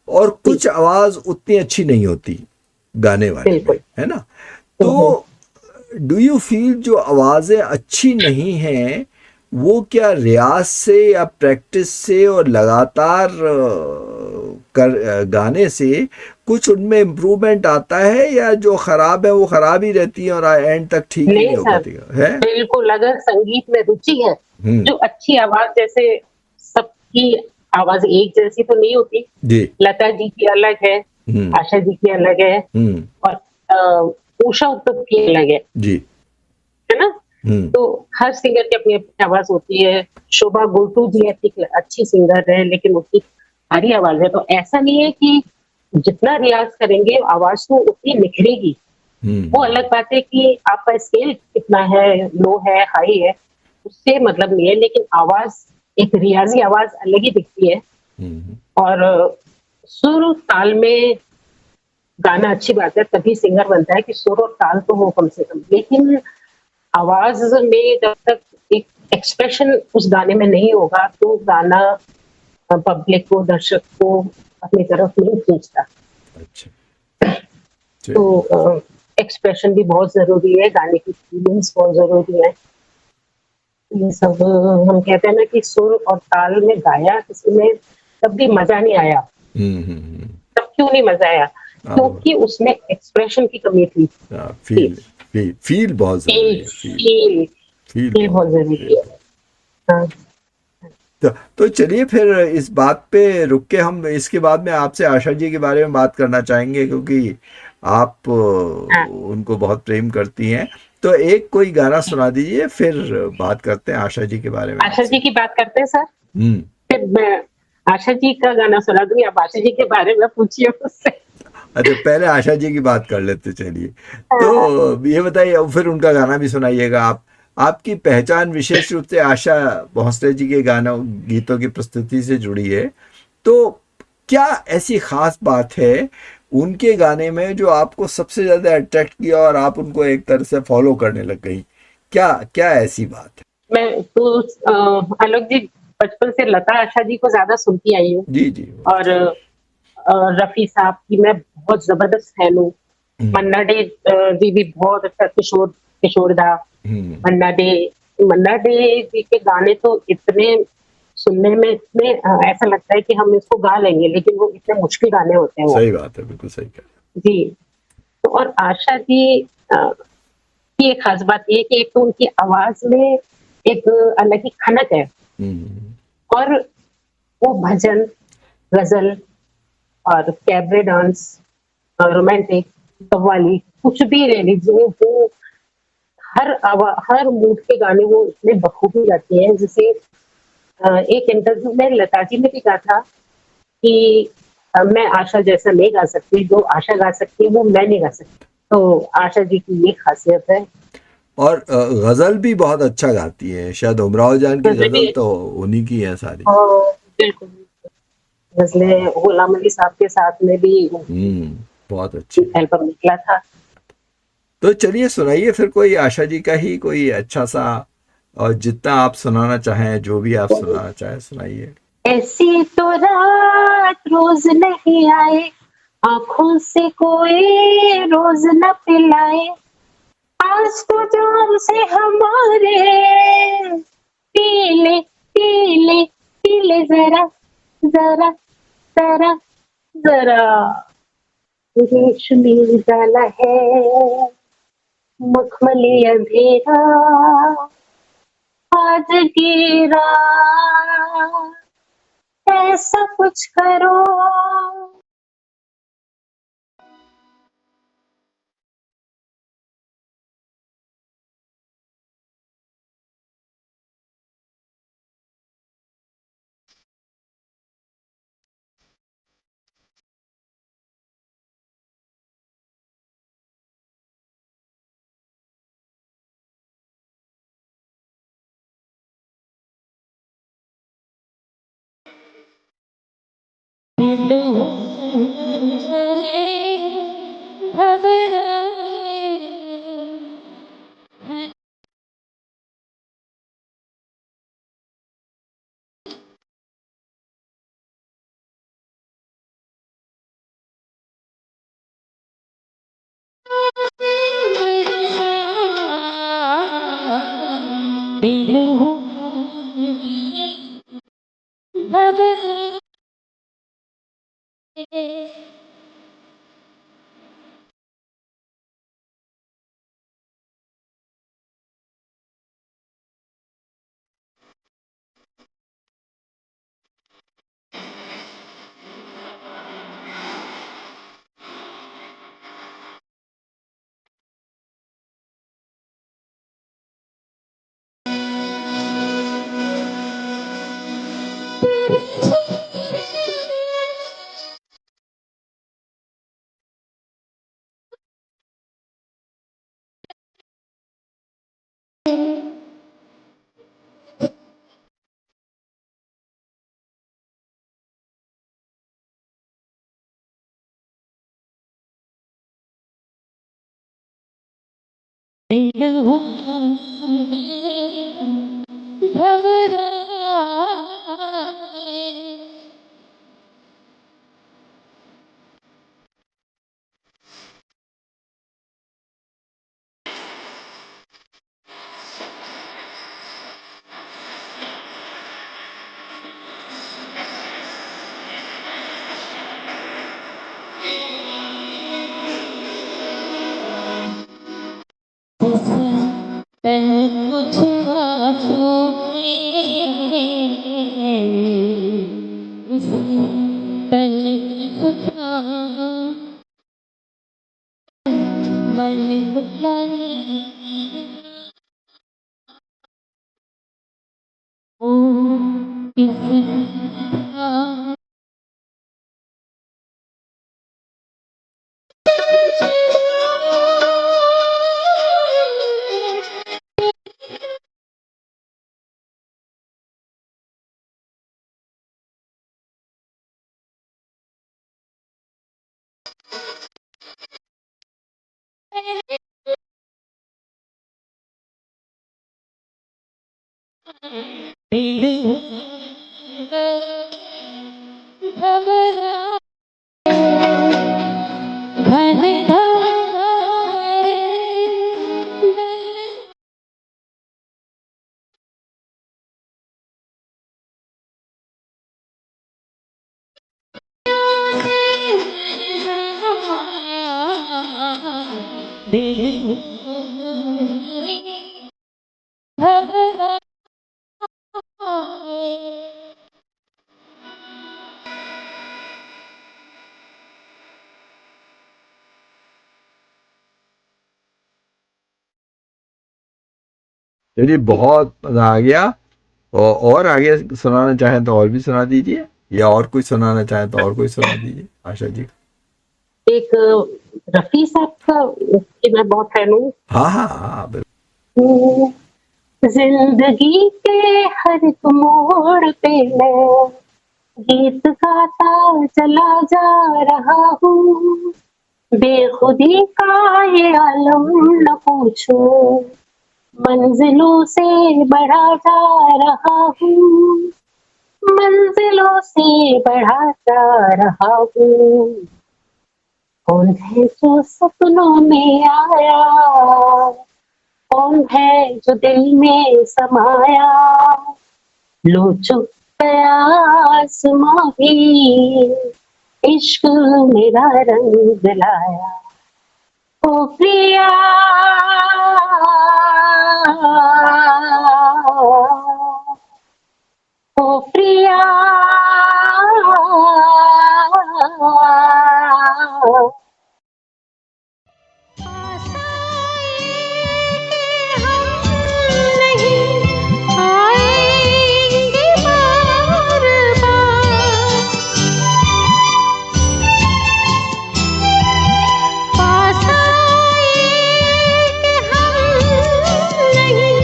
और कुछ आवाज़ उतनी अच्छी नहीं होती गाने वाले में, है ना। तो डू यू फील जो आवाज़ें अच्छी नहीं हैं वो क्या रियाज से या प्रैक्टिस से और लगातार गाने से कुछ उनमें इम्प्रूवमेंट आता है, या जो खराब है वो खराब ही रहती है और एंड तक ठीक ही नहीं हो पाती है? बिल्कुल, अगर संगीत में रुचि है, जो अच्छी आवाज, जैसे सबकी आवाज एक जैसी तो नहीं होती जी। लता जी की अलग है, आशा जी की अलग है, और उषा उत्तुप की अलग है जी, है ना। तो हर सिंगर की अपनी अपनी आवाज होती है। शोभा गुरटू जी अच्छी सिंगर है लेकिन उसकी भारी आवाज है, तो ऐसा नहीं है कि जितना रियाज करेंगे आवाज तो उतनी निखरेगी। वो अलग बात है कि आपका स्केल कितना है, लो है, हाई है, उससे मतलब नहीं है, लेकिन आवाज, एक रियाजी आवाज अलग ही दिखती है। और सुर ताल में गाना अच्छी बात है, तभी सिंगर बनता है कि सुर और ताल तो हो कम से कम, लेकिन आवाज में जब तक एक एक्सप्रेशन उस गाने में नहीं होगा तो गाना पब्लिक को, दर्शक को अपनी तरफ नहीं खींचता। अच्छा। तो एक्सप्रेशन भी बहुत जरूरी है, गाने की फीलिंग्स बहुत जरूरी है। ये सब हम कहते हैं ना कि सुर और ताल में गाया किसी ने तब भी मजा नहीं आया। तब क्यों नहीं मजा आया? क्योंकि उसमें एक्सप्रेशन की कमी थी। फील बहुत जरूरी है। फील बहुत जरूरी है। तो चलिए फिर इस बात पे रुक के हम इसके बाद में आपसे आशा जी के बारे में बात करना चाहेंगे, क्योंकि आप उनको बहुत प्रेम करती हैं। तो एक कोई गाना सुना दीजिए, फिर बात करते हैं आशा जी के बारे में। आशा जी की बात करते हैं सर। फिर मैं आशा जी का गाना सुना दूंगी, आप आशा जी के बारे में पूछिए मुझसे। अच्छा, पहले आशा जी की बात कर लेते चलिए। तो ये बताइए, फिर उनका गाना भी सुनाइएगा। आपकी पहचान विशेष रूप से आशा भोसले जी के गीतों की प्रस्तुति से जुड़ी है, तो क्या ऐसी खास बात है उनके गाने में जो आपको सबसे ज्यादा अट्रैक्ट किया और आप उनको एक तरह से फॉलो करने लग गई? क्या क्या ऐसी बात है? मैं तो आलोक जी बचपन से लता आशा जी को ज्यादा सुनती आई हूँ जी जी, और रफी साहब की मैं बहुत जबरदस्त फैन हूँ। मन्ना डे जी भी बहुत अच्छा, किशोरदा, मन्ना डे जी के गाने तो इतने सुनने में इतने ऐसा लगता है कि हम इसको गा लेंगे, लेकिन वो इतने मुश्किल गाने होते हैं। सही बात है, बिल्कुल सही कहा जी। तो और आशा जी की एक खास बात ये कि एक तो उनकी आवाज में एक अलग ही खनक है, और वो भजन, गजल और कैबरे डांस, रोमांटिक, कव्वाली, कुछ भी ले लीजिए, वो हर मूड के गाने वो इतने बखूबी गाती है। जैसे एक इंटरव्यू में लता जी ने भी कहा था कि मैं आशा जैसा नहीं गा सकती, जो आशा गा सकती है वो मैं नहीं गा सकती। तो आशा जी की ये खासियत है। और गजल भी बहुत अच्छा गाती है, शायद उमराव जान की गजल तो उन्हीं की है सारी। बिल्कुल, गजलें गुलाम अली साहब के साथ में भी बहुत अच्छी। एल्बम निकला था। तो चलिए सुनाइए फिर कोई आशा जी का ही कोई अच्छा सा, और जितना आप सुनाना चाहें, जो भी आप सुनाना चाहें सुनाइए। ऐसी तो रात रोज नहीं आए, आंखों से कोई रोज न पिलाए, आज तो जाम से हमारे, पीले पीले पीले जरा जरा जरा जरा, रेशमी उजाला है, मखमली अंधेरा, आज की रात ऐसा कुछ करो। चलिए बहुत मजा आ गया। और आगे सुनाना चाहें तो और भी सुना दीजिए, या और कोई सुनाना चाहें तो और कोई सुना दीजिए आशा जी। एक रफी साहब का कि मैं बहुत फैन हूँ। हाँ हाँ हाँ बिल्कुल। जिंदगी के हर एक मोड़ पे मैं गीत गाता चला जा रहा हूँ, बेखुदी का ये आलम न पूछो, मंजिलों से बढ़ा जा रहा हूँ, मंजिलों से बढ़ा जा रहा हूँ। कौन है जो सपनों में आया, कौन है जो दिल में समाया, लो चुप गया आसमां भी, इश्क मेरा रंग लाया। ओ प्रिया, ओ प्रिया, पास आए कि हम नहीं आएंगे बार बार, पास आए कि हम नहीं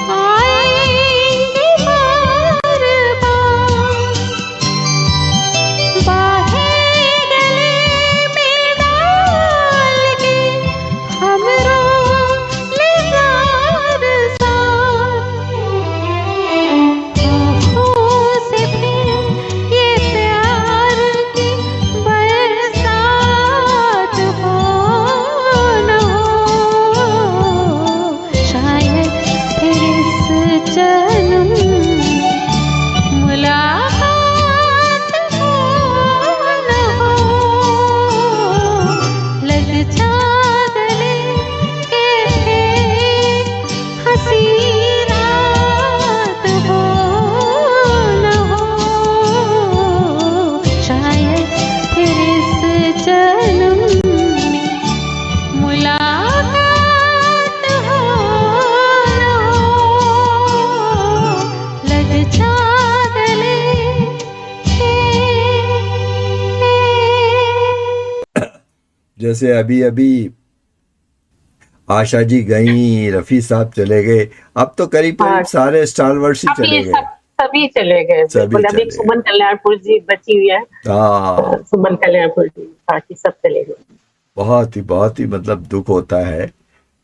आएंगे बार बार, बाहें गले में डाल के हम रोले ज़ार ज़ार, आँखों से फिर ये प्यार की बरसात हो न हो, शायद फिर इस जन्म मुलाकात हो न हो, लग जा गले के फिर हंसी रात हो न हो, शायद फिर इस जन्म में मुलाकात हो न हो, लग जा गले के। जैसे अभी अभी आशा जी गई, रफी साहब चले गए, अब तो करीब हाँ। करीब सारे स्टारवर्स ही अभी चले गए। सभी चले गए, सभी बिल्कुल। अभी चले गए। सुमन कल्याणपुर जी बची हुई है, हाँ, सुमन कल्याणपुर जी, बाकी सब चले गए। बहुत ही मतलब दुख होता है।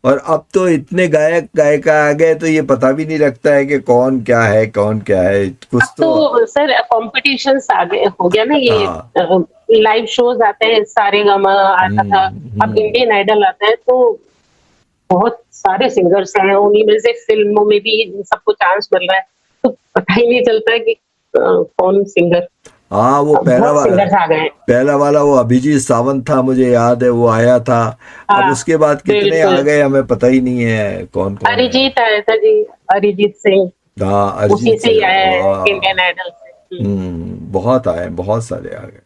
और अब तो इतने गायक गायिका आ गए तो ये पता भी नहीं लगता है कि कौन क्या है, कौन क्या है। कुछ अब तो सर कॉम्पिटिशन्स आ गए, हो गया ना ये, हाँ। लाइव शोज आते हैं, सारे गामा आता था, अब इंडियन आइडल आता है, तो बहुत सारे सिंगर्स हैं, उन्हीं में से फिल्मों में भी सबको चांस मिल रहा है, तो पता ही नहीं चलता है कि कौन सिंगर। हाँ, वो बहुत सिंगर्स आ गए। पहला वाला वो अभिजीत सावंत था, मुझे याद है, वो आया था। अब हाँ, उसके बाद कितने बिल्कुल। आ गए हमें पता ही नहीं है कौन कौन है। अरिजीत आया था जी, अरिजीत सिंह, हाँ, उसी अरिजीत से ही आया है वाह। इंडियन आइडल से। बहुत आए, बहुत सारे आ गए।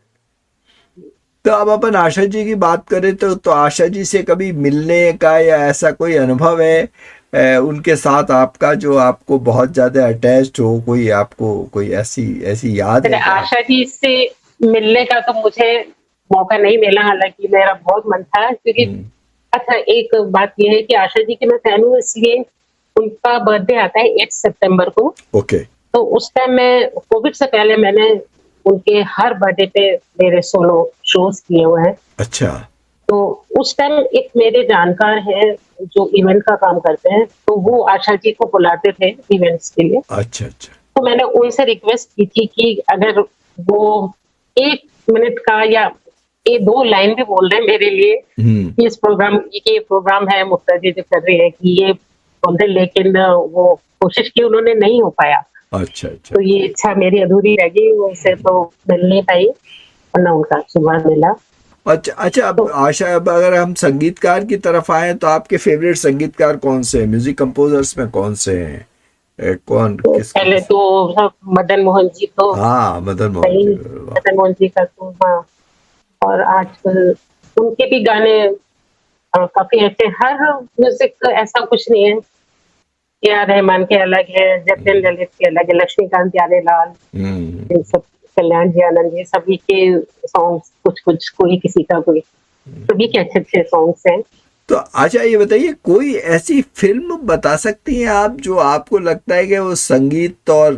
तो अब अपन आशा जी की बात करें तो आशा जी से कभी मिलने का या ऐसा कोई अनुभव है उनके साथ आपका, जो आपको बहुत ज्यादा अटैच्ड हो, कोई आपको कोई ऐसी ऐसी याद है क्या? आशा जी से मिलने का तो मुझे मौका नहीं मिला, हालांकि मेरा बहुत मन था, क्योंकि अच्छा एक बात यह है कि आशा जी की मैं फैन हूँ, इसलिए उनका बर्थडे आता है 8 सितंबर को। ओके। तो उस टाइम मैं, कोविड से पहले मैंने उनके हर बर्थडे पे मेरे सोलो शोज किए हुए हैं। अच्छा। तो उस टाइम एक मेरे जानकार है जो इवेंट का काम करते हैं, तो वो आशा जी को बुलाते थे इवेंट्स के लिए। अच्छा अच्छा। तो मैंने उनसे रिक्वेस्ट की थी कि अगर वो 1 मिनट का या ये 2 लाइन भी बोल रहे हैं मेरे लिए कि इस प्रोग्राम, ये प्रोग्राम है मुक्ता जी जो कर रही है, कि ये बोल रहे, लेकिन वो कोशिश की, उन्होंने नहीं हो पाया। अच्छा अच्छा। तो ये इच्छा मेरी अधूरी रह गई, उनसे तो मिल नहीं पाई, वरना उनका आशीर्वाद मिला। अच्छा अच्छा। अब आशा, अब अगर हम संगीतकार की तरफ आए तो आपके फेवरेट संगीतकार कौन से हैं? म्यूजिक कंपोजर्स में कौन से हैं? कौन तो किस पहले तो मदन मोहन जी, तो हाँ, मदन मोहन सही, जी, वाह। मदन मोहन जी का तो हाँ। और आजकल उनके भी गाने काफी अच्छे, हर म्यूजिक ऐसा कुछ नहीं है। ए.आर. रहमान के अलग है, जतिन ललित के अलग है, लक्ष्मीकांत प्यारेलाल, इन सब, कल्याण जी, आनंद जी, सभी के सॉन्ग्स कुछ कुछ, कोई किसी का कोई, सभी के अच्छे अच्छे सॉन्ग्स हैं। तो अच्छा ये बताइए, कोई ऐसी फिल्म बता सकती हैं आप जो आपको लगता है कि वो संगीत और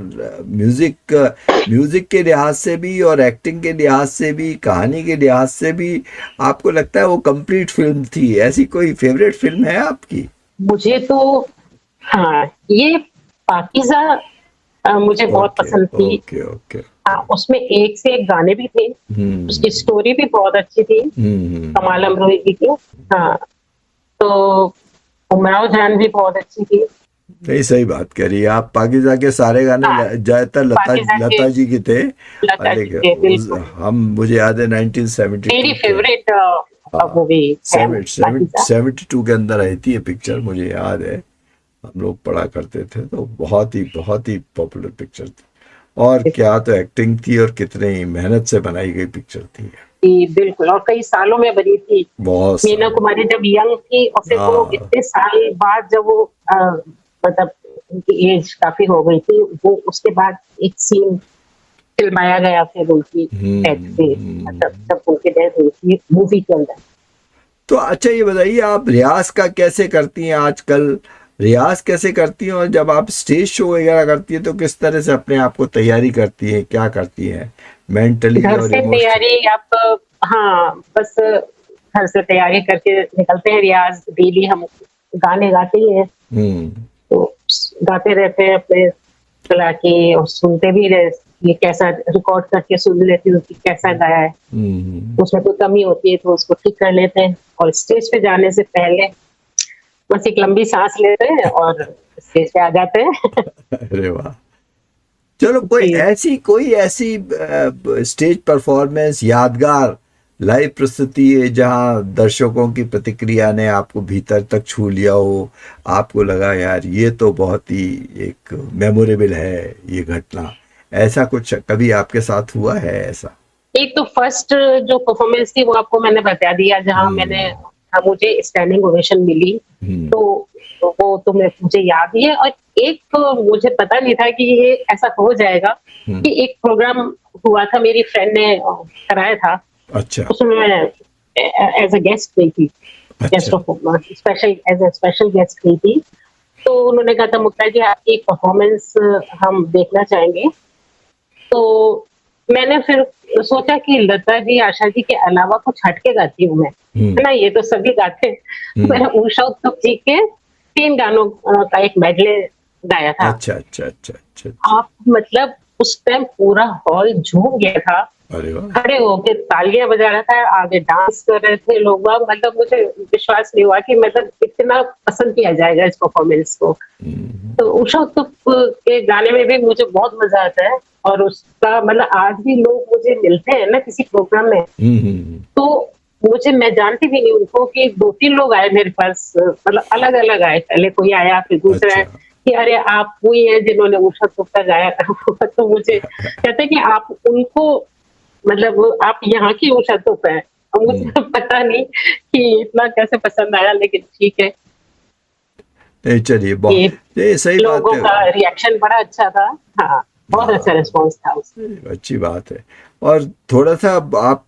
म्यूजिक के लिहाज से भी और एक्टिंग के लिहाज से भी, कहानी के लिहाज से भी आपको लगता है वो कंप्लीट फिल्म थी? ऐसी कोई फेवरेट फिल्म है आपकी? मुझे तो हाँ, ये पाकीज़ा मुझे बहुत ओके पसंद थी। Okay okay. हाँ, उसमें एक से एक गाने भी थे, उसकी स्टोरी भी बहुत अच्छी थी, कमाल अमरोही की थी। हाँ, तो उमराव जान भी बहुत अच्छी थी। नहीं, सही बात कह रही है आप। पाकिज़ा के सारे गाने हाँ, ज्यादातर पाकीज़ा के लता जी के थे। लता जी लेकिन के, बिल्कुल हम, मुझे याद है 1972 मेरी के फेवरेट मूवी है पाकीज़ा। 72 के अंदर आई थी ये पिक्चर, मुझे याद है। हम लोग पढ़ा करते थे तो बहुत ही पॉपुलर पिक्चर थी। और क्या तो एक्टिंग थी, और कितने ही मेहनत से बनाई गई पिक्चर थी। जी, बिल्कुल, और कई सालों में बनी थी। बहुत मीना कुमारी जब यंग थी और फिर वो हाँ। इतने साल बाद जब वो मतलब उनकी एज काफी हो गई थी, वो उसके बाद एक सीन फिल्माया गया फिर उनकी डेथ पे, मतलब जब उनकी डेथ हुई थी मूवी के अंदर। तो अच्छा ये बताइए, आप रियाज का कैसे करती हैं आजकल? रियाज कैसे करती हैं? और जब आप स्टेज शो वगैरह करती हैं तो किस तरह से अपने आप को तैयारी करती हैं? क्या करती हैं मेंटली घर और से इमोशनली? तैयारी आप, हाँ, बस घर से तैयारी करके निकलते हैं। रियाज डेली हम गाने गाते ही हैं, हम्म तो गाते रहते हैं अपने चला के, और सुनते भी रहे, ये कैसा रिकॉर्ड करके सुन लेती हूँ कि कैसा गाया है, उसमें कोई कमी होती है तो उसको ठीक कर लेते हैं। और स्टेज पे जाने से पहले बस एक लंबी सांस लेते हैं और स्टेज पे आ जाते हैं। अरे वाह। चलो, जी। कोई ऐसी स्टेज परफॉर्मेंस, यादगार लाइव प्रस्तुति है जहां दर्शकों की प्रतिक्रिया ने आपको भीतर तक छू लिया हो, आपको लगा यार ये तो बहुत ही एक मेमोरेबल है ये घटना? ऐसा कुछ कभी आपके साथ हुआ है ऐसा? एक तो फर्स्ट जो परफॉर्मेंस थी वो आपको मैंने बता दिया, जहाँ मुझे स्टैंडिंग ओवेशन मिली, तो वो तो मुझे याद ही है। और एक तो मुझे पता नहीं था कि ये ऐसा हो जाएगा, कि एक प्रोग्राम हुआ था, मेरी फ्रेंड ने कराया था, अच्छा उसमें मैं एज अ गेस्ट गई थी, गेस्ट अच्छा। Of special, as a special guest गई थी। तो उन्होंने कहा था, मुक्ता जी आपकी एक परफॉर्मेंस हम देखना चाहेंगे। तो मैंने फिर सोचा कि लता जी, आशा जी के अलावा कुछ हटके गाती हूँ मैं, है ना, ये तो सभी गाते हैं। मैंने उषा उत्तुप जी के 3 गानों का एक मेडले गाया था। अच्छा अच्छा अच्छा अच्छा अच्छा। आप मतलब उस टाइम पूरा हॉल झूम गया था, अरे वाह। खड़े होके तालियां बजा रहा था, आगे डांस कर रहे थे लोग बाग। मतलब मुझे विश्वास नहीं हुआ कि मतलब इतना पसंद किया जाएगा इस परफॉर्मेंस को। तो उषा उत्तुप के गाने में भी मुझे बहुत मजा आता है, और उसका मतलब आज भी लोग मुझे मिलते हैं ना किसी प्रोग्राम में, तो मैं जानती भी नहीं उनको, कि 2-3 लोग आए मेरे पास, मतलब अलग अलग आए, पहले कोई आया फिर दूसरा आया, अच्छा कि अरे आप वही है जिन्होंने उषा उत्तुप का गाया था। तो मुझे कहते हैं कि आप उनको, मतलब आप यहाँ की उषा उत्तुप है। अब मुझे पता नहीं कि इतना कैसे पसंद आया, लेकिन ठीक है, नहीं, चलिए, बहुत ये ये सही बात लोगों है। का रिएक्शन बड़ा अच्छा था। हाँ, बहुत अच्छा रिस्पॉन्स था उसका। अच्छी बात है। और थोड़ा सा आप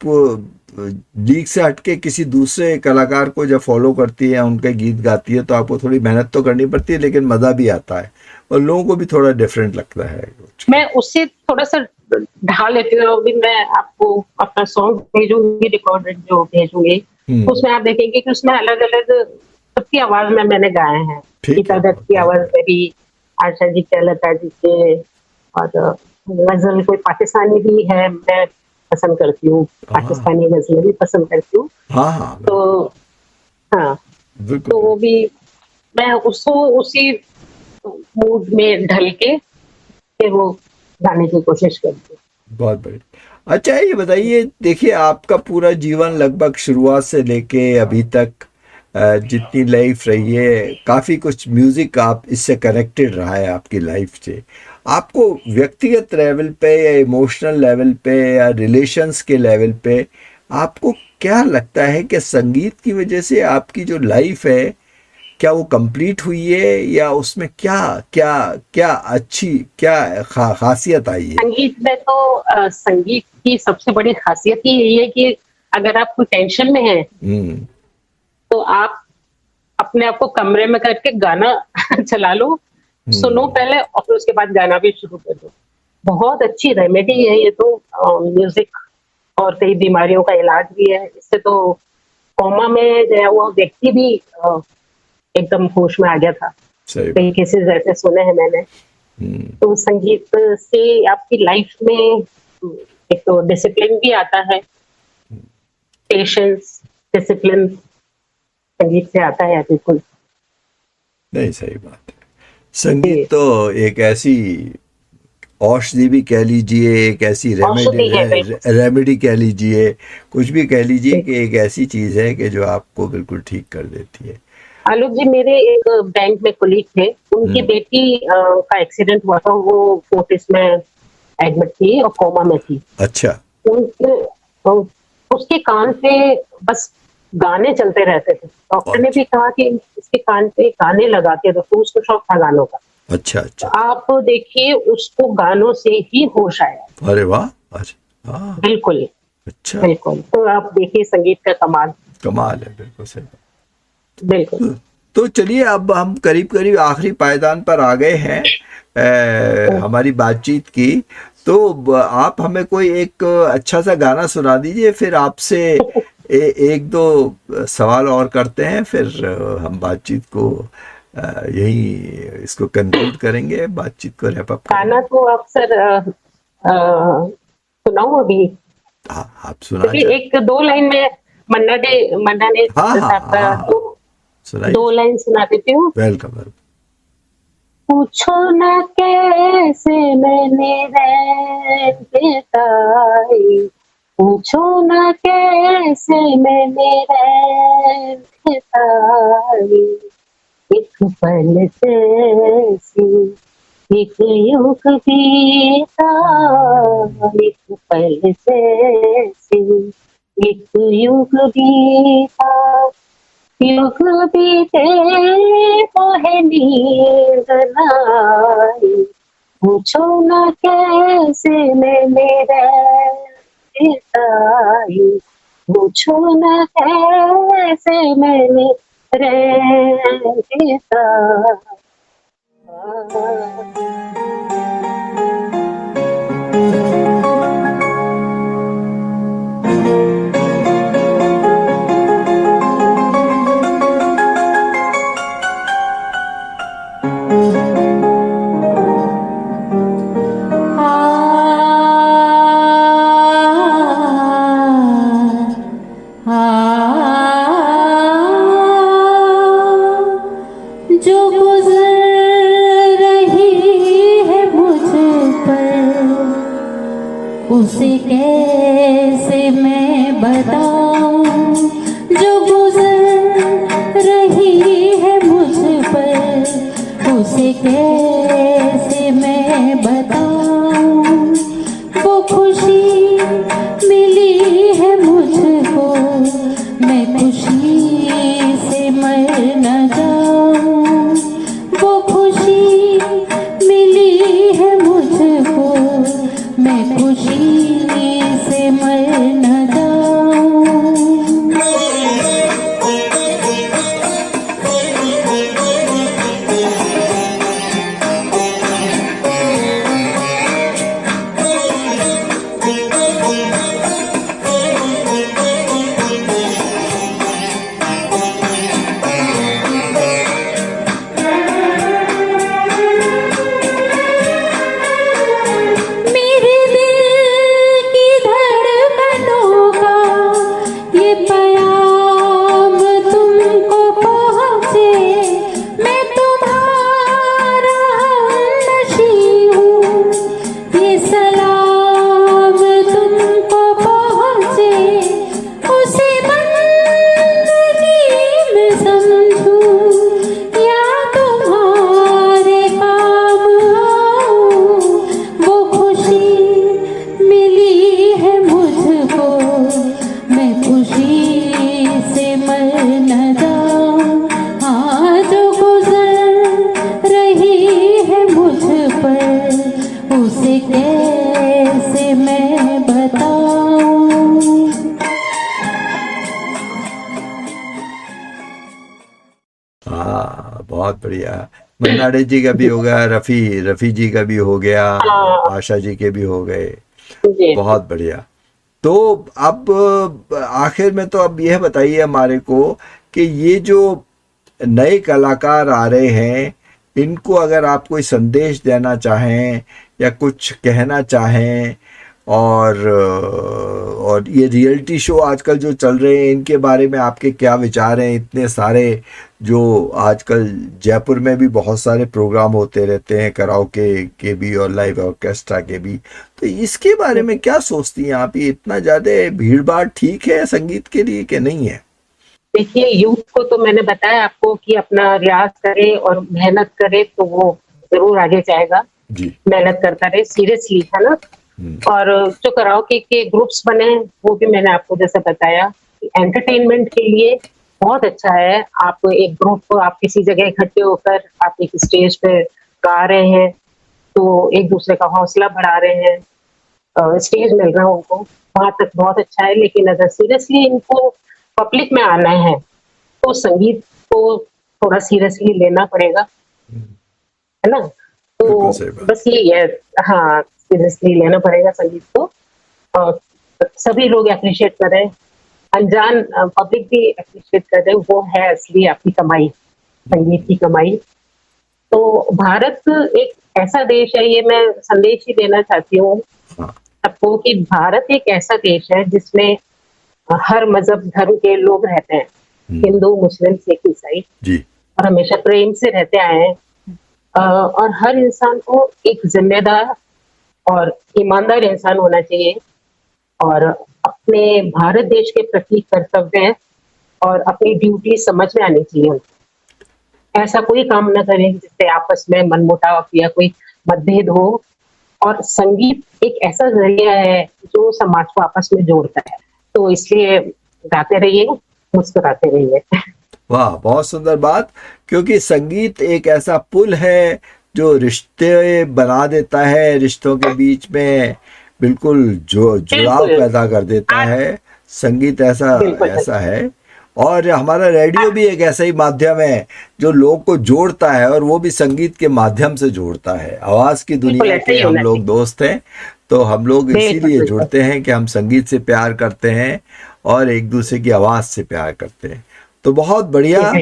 लीग से हटके किसी दूसरे कलाकार को जब फॉलो करती है, उनके गीत गाती है, तो आपको थोड़ी मेहनत तो करनी पड़ती है, लेकिन मजा भी आता है और लोगों को भी थोड़ा डिफरेंट लगता है। मैं उससे थोड़ा सा ढाल लेती हूँ। अभी मैं आपको अपना सॉन्ग भेजूंगी, रिकॉर्डेड जो भेजूंगी, उसमें आप देखेंगे कि उसमें अलग अलग सबकी आवाज में मैंने गाए हैं। ठीक गीता है, दत्त की आवाज में भी, आशा जी के, लता जी के, और गजल कोई पाकिस्तानी भी है, मैं पसंद करती हूँ, हाँ पाकिस्तानी गजलें भी पसंद करती हूँ। हाँ हाँ, तो हाँ, तो बिल्कुल। वो भी मैं उसको उसी मूड में ढल के फिर वो गाने की कोशिश करती हूँ। बहुत बढ़िया। अच्छा ये बताइए, देखिए आपका पूरा जीवन लगभग शुरुआत से लेके अभी तक जितनी लाइफ रही है, काफ़ी कुछ म्यूज़िक आप इससे कनेक्टेड रहा है आपकी लाइफ से। आपको व्यक्तिगत लेवल पे या इमोशनल लेवल पे या रिलेशंस के लेवल पे आपको क्या लगता है कि संगीत की वजह से आपकी जो लाइफ है, क्या वो कंप्लीट हुई है, या उसमें क्या क्या क्या अच्छी क्या खासियत आई है? संगीत में तो संगीत की सबसे बड़ी खासियत ही यही है कि अगर आप कोई टेंशन में हैं, हम्म तो आप अपने आप को कमरे में करके गाना चला लो, सुनो पहले और फिर उसके बाद गाना भी शुरू कर दो। बहुत अच्छी रेमेडी है ये तो, म्यूजिक, और कई बीमारियों का इलाज भी है इससे। तो कोमा में गया हुआ व्यक्ति भी एकदम होश में आ गया था। सही कई केसेस ऐसे सुने हैं मैंने। तो संगीत से आपकी लाइफ में एक तो डिसिप्लिन भी आता है, पेशेंस, डिसिप्लिन संगीत से आता है बिल्कुल। नहीं, सही बात है। संगीत तो एक ऐसी औषधि भी कह लीजिए, एक ऐसी औषधि है, बिल्कुल। रेमेडी कह लीजिए, कुछ भी कह लीजिए कि एक ऐसी चीज है कि जो आपको बिल्कुल ठीक कर देती है। आलोक जी, मेरे एक बैंक में कोलीग थे, उनकी बेटी का एक्सीडेंट हुआ था, वो फोर्टिस में एडमिट थी और कोमा में थी। अच्छा। उनके उसके कान पे बस गाने चलते रहते थे। डॉक्टर ने भी कहा कि इसके कान पे गाने लगा के रखो, उसको शौक था गानों का। अच्छा अच्छा। आप देखिए, उसको गानों से ही होश आया। अरे वाह। अच्छा, हाँ, बिल्कुल अच्छा, बिल्कुल। तो आप देखिए संगीत का कमाल। कमाल है, बिल्कुल सही बात। बिल्कुल। तो चलिए, अब हम करीब करीब आखिरी पायदान पर आ गए हैं हमारी बातचीत की। तो आप हमें कोई एक अच्छा सा गाना सुना दीजिए, फिर आपसे एक दो सवाल और करते हैं, फिर हम बातचीत को यही इसको कंक्लूड करेंगे, बातचीत को रैप अप करेंगे। गाना तो आप सर सुनाऊं अभी? हाँ, आप सुना एक दो लाइन में मन्ना डे हाँ, साहब का हाँ, सुनाइए। दो लाइन सुना देती हूँ। वेलकम। पूछो न कैसे मैंने रैन बिताई, पूछो न कैसे मैंने रैन बिताई, एक पल जैसी एक युग बीता, एक पल जैसी एक युग बीता, युग बीते तो है नींद नाई, पूछो न कैसे मैंने रैन बिताई, पूछो न कैसे मैंने रैन बिताई। जो गुजर रही है मुझ पर, उसे कैसे मैं बताऊं, जो गुजर रही है मुझ पर, उसे कैसे मैं बताऊं, वो खुशी मिली है मुझको, मैं खुशी से मर न जाऊं, वो खुशी मिली है मुझको, मैं खुशी से मर न जाऊं। मेरे दिल की धड़कनों का ये पैगाम तुमको पहुँचे, मैं तुम्हारा नशी हूँ, ये सलाम तुमको पहुँचे, उसे बंदगी में समझूं या तुम्हारे काम आऊं, वो खुशी मिली है मुझको, मैं खुशी से मर न जाऊं। हाँ, जो गुजर रही है मुझ पर, उसे कैसे मैं बताऊं। बहुत बढ़िया। मन्ना डे जी का भी हो गया, रफी जी का भी हो गया, आशा जी के भी हो गए। जी बहुत बढ़िया। तो अब आखिर में तो अब यह बताइए हमारे को कि ये जो नए कलाकार आ रहे हैं, इनको अगर आप कोई संदेश देना चाहें या कुछ कहना चाहें, और ये रियलिटी शो आजकल जो चल रहे हैं, इनके बारे में आपके क्या विचार हैं? इतने सारे जो आजकल जयपुर में भी बहुत सारे प्रोग्राम होते रहते हैं, कराओके के भी और लाइव ऑर्केस्ट्रा के भी, तो इसके बारे में क्या सोचती हैं आप? ये इतना ज़्यादा भीड़ भाड़ ठीक है संगीत के लिए कि नहीं है? देखिए, यूथ को तो मैंने बताया आपको कि अपना रियाज करे और मेहनत करे तो वो जरूर आगे जाएगा। जी। मेहनत करता रहे सीरियसली, है ना। और जो कराओके के ग्रुप्स बने हैं वो भी मैंने आपको जैसे बताया, एंटरटेनमेंट के लिए बहुत अच्छा है। आप एक ग्रुप, आप किसी जगह इकट्ठे होकर आप एक स्टेज पे गा रहे हैं तो एक दूसरे का हौसला बढ़ा रहे हैं, स्टेज मिल रहा है उनको, वहां तक बहुत अच्छा है। लेकिन अगर सीरियसली इनको पब्लिक में आना है तो संगीत को थोड़ा सीरियसली लेना पड़ेगा, है ना। तो बिल्कुल सही बात। बस यही है, हाँ, सीरियसली लेना पड़ेगा संगीत को। और सभी लोग अप्रिशिएट करें, अनजान पब्लिक भी अप्रिशिएट करे, वो है असली आपकी कमाई, संगीत की कमाई। तो भारत एक ऐसा देश है, ये मैं संदेश ही देना चाहती हूँ हाँ। सबको कि भारत एक ऐसा देश है जिसमें हर मजहब धर्म के लोग रहते हैं, हिंदू मुस्लिम सिख ईसाई, जी। और हमेशा प्रेम से रहते आए हैं। और हर इंसान को एक जिम्मेदार और ईमानदार इंसान होना चाहिए और अपने भारत देश के प्रति कर्तव्य और अपनी ड्यूटी समझ में आनी चाहिए। ऐसा कोई काम न करें जिससे आपस में मनमुटाव या कोई मतभेद हो। और संगीत एक ऐसा जरिया है जो समाज को आपस में जोड़ता है, तो इसलिए गाते रहिए, मुस्कुराते रहिए। वाह, बहुत सुंदर बात। क्योंकि संगीत एक ऐसा पुल है जो रिश्ते बना देता है, रिश्तों के बीच में बिल्कुल जो जुड़ाव पैदा कर देता है। संगीत ऐसा है। और हमारा रेडियो भी एक ऐसा ही माध्यम है जो लोग को जोड़ता है, और वो भी संगीत के माध्यम से जोड़ता है। आवाज की दुनिया के हम लोग दोस्त हैं, तो हम लोग इसीलिए जुड़ते हैं कि हम संगीत से प्यार करते हैं और एक दूसरे की आवाज से प्यार करते हैं। तो बहुत बढ़िया।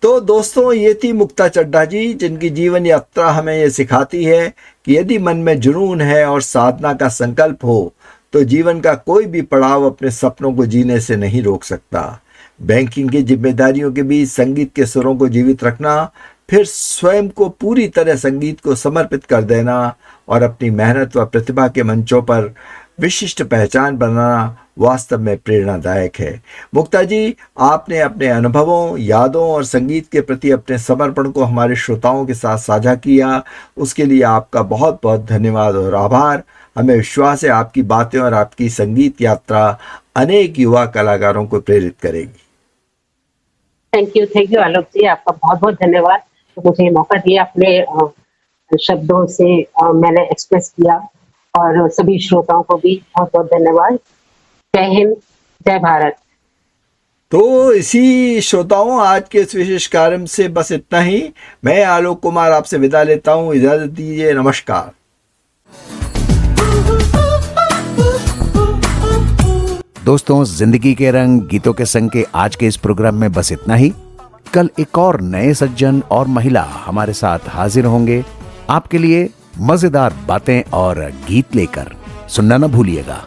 तो दोस्तों, ये थी मुक्ता चड्ढा जी, जिनकी जीवन यात्रा हमें ये सिखाती है कि यदि मन में जुनून है और साधना का संकल्प हो तो जीवन का कोई भी पड़ाव अपने सपनों को जीने से नहीं रोक सकता। बैंकिंग की जिम्मेदारियों के बीच संगीत के सुरों को जीवित रखना, फिर स्वयं को पूरी तरह संगीत को समर्पित कर देना और अपनी मेहनत व प्रतिभा के मंचों पर विशिष्ट पहचान बनाना वास्तव में प्रेरणादायक है। मुक्ता जी, आपने अपने अनुभवों, यादों और संगीत के प्रति अपने समर्पण को हमारे श्रोताओं के साथ साझा किया, उसके लिए आपका बहुत बहुत धन्यवाद और आभार। हमें विश्वास है आपकी बातें और आपकी संगीत यात्रा अनेक युवा कलाकारों को प्रेरित करेगी। थैंक यू आलोक जी, आपका बहुत बहुत धन्यवाद। तो मुझे ये मौका दिया, अपने शब्दों से मैंने एक्सप्रेस किया, और सभी श्रोताओं को भी बहुत बहुत धन्यवाद। जय हिंद, जय भारत। तो इसी श्रोताओं, आज के इस विशेष कार्यक्रम से बस इतना ही। मैं आलोक कुमार आपसे विदा लेता हूँ, इजाजत दीजिए, नमस्कार। दोस्तों, जिंदगी के रंग गीतों के संग के आज के इस प्रोग्राम में बस इतना ही। कल एक और नए सज्जन और महिला हमारे साथ हाजिर होंगे आपके लिए मजेदार बातें और गीत लेकर। सुनना न भूलिएगा।